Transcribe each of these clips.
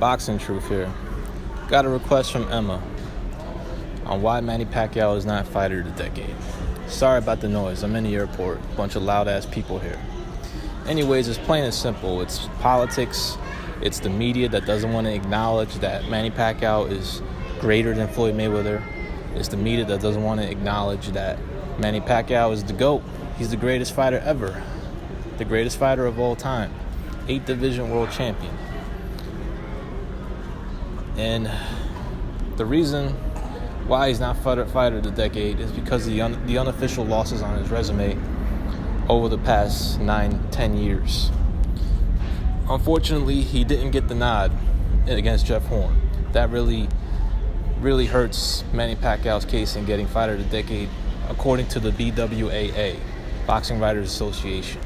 Boxing Truth here. Got a request from Emma on why Manny Pacquiao is not fighter of the decade. Sorry about the noise. I'm in the airport. Bunch of loud-ass people here. Anyways, it's plain and simple. It's politics. It's the media that doesn't want to acknowledge that Manny Pacquiao is greater than Floyd Mayweather. It's the media that doesn't want to acknowledge that Manny Pacquiao is the GOAT. He's the greatest fighter ever. The greatest fighter of all time. 8th division world champion. And the reason why he's not fighter of the decade is because of the unofficial losses on his resume over the past 9-10 years. Unfortunately, he didn't get the nod against Jeff Horn. That really hurts Manny Pacquiao's case in getting fighter of the decade, according to the BWAA, Boxing Writers Association.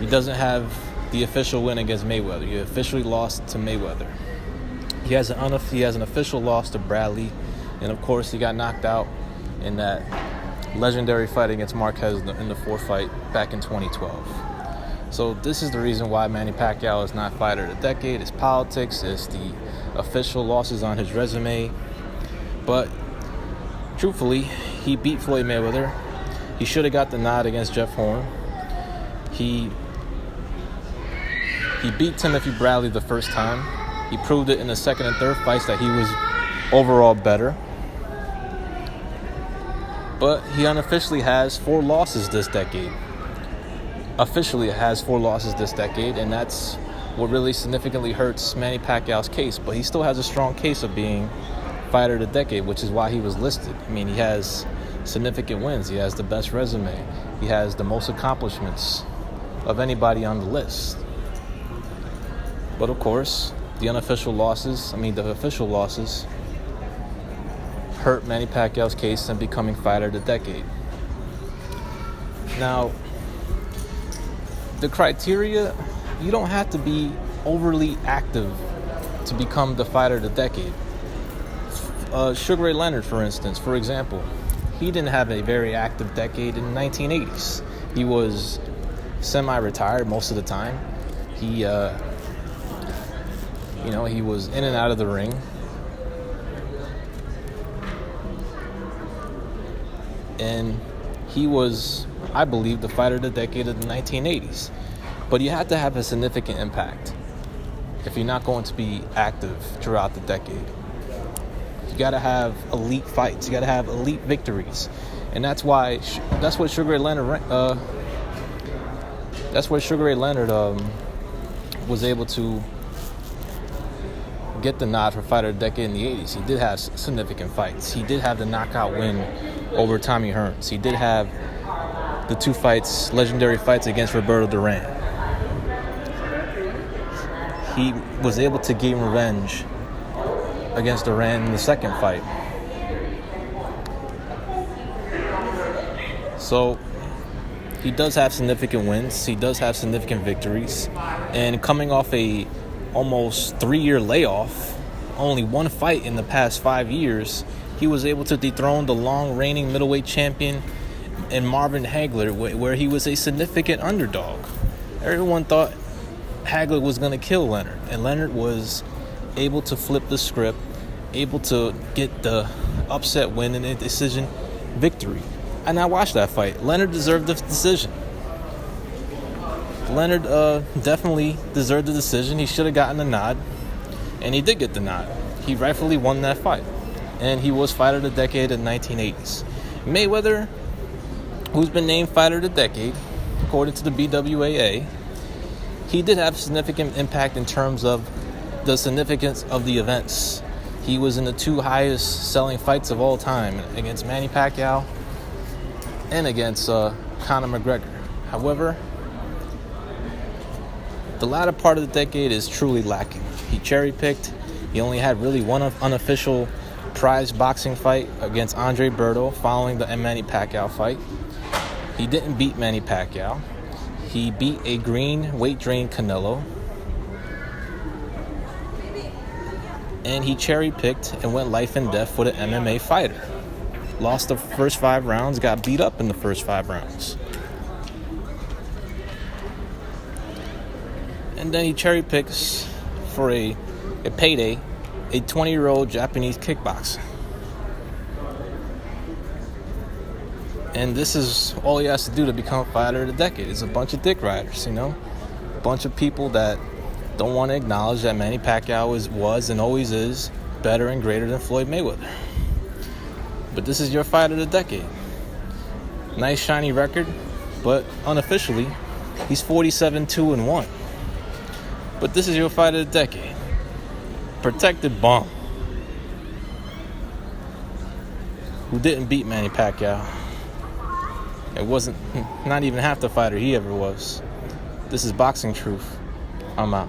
He doesn't have the official win against Mayweather. He officially lost to Mayweather. He has an official loss to Bradley, and of course he got knocked out in that legendary fight against Marquez in the fourth fight back in 2012. So this is the reason why Manny Pacquiao is not fighter of the decade. It's politics. It's the official losses on his resume. But truthfully, he beat Floyd Mayweather. He should have got the nod against Jeff Horn. He beat Timothy Bradley the first time. He proved it in the second and third fights that he was overall better. But he unofficially has 4 losses this decade. Officially has 4 losses this decade, and that's what really significantly hurts Manny Pacquiao's case. But he still has a strong case of being fighter of the decade, which is why he was listed. I mean, he has significant wins. He has the best resume. He has the most accomplishments of anybody on the list. But of course, the official losses hurt Manny Pacquiao's case in becoming fighter of the decade. Now, the criteria, you don't have to be overly active to become the fighter of the decade. Sugar Ray Leonard, for example, he didn't have a very active decade in the 1980s. He was semi-retired most of the time. He was in and out of the ring. And he was, I believe, the fighter of the decade of the 1980s. But you have to have a significant impact if you're not going to be active throughout the decade. You got to have elite fights. You got to have elite victories. And that's what Sugar Ray Leonard was able to get the nod for fighter of the decade in the 80s. He did have significant fights. He did have the knockout win over Tommy Hearns. He did have the 2 legendary fights against Roberto Duran. He was able to gain revenge against Duran in the second fight. So he does have significant wins. He does have significant victories. And coming off a almost 3-year layoff, only 1 fight in the past 5 years, he was able to dethrone the long reigning middleweight champion in Marvin Hagler, where he was a significant underdog. Everyone thought Hagler was going to kill Leonard, and Leonard was able to flip the script, able to get the upset win and a decision victory. And I watched that fight. Leonard deserved the decision. Leonard definitely deserved the decision. He should have gotten the nod, and he did get the nod. He rightfully won that fight, and he was fighter of the decade in the 1980s. Mayweather, who's been named fighter of the decade, according to the BWAA, he did have significant impact in terms of the significance of the events. He was in the 2 highest selling fights of all time, against Manny Pacquiao and against Conor McGregor. However, the latter part of the decade is truly lacking. He cherry-picked. He only had really 1 unofficial prize boxing fight against Andre Berto following the Manny Pacquiao fight. He didn't beat Manny Pacquiao. He beat a green weight-drained Canelo. And he cherry-picked and went life and death for the MMA fighter. Lost the first 5 rounds, got beat up in the first 5 rounds. And then he cherry picks for a payday a 20-year-old Japanese kickboxer. And this is all he has to do to become fighter of the decade. It's a bunch of dick riders, a bunch of people that don't want to acknowledge that Manny Pacquiao was and always is better and greater than Floyd Mayweather. But this is your fight of the decade. Nice shiny record, but unofficially, he's 47-2-1. But this is your fight of the decade. Protected bum. Who didn't beat Manny Pacquiao. It wasn't not even half the fighter he ever was. This is Boxing Truth. I'm out.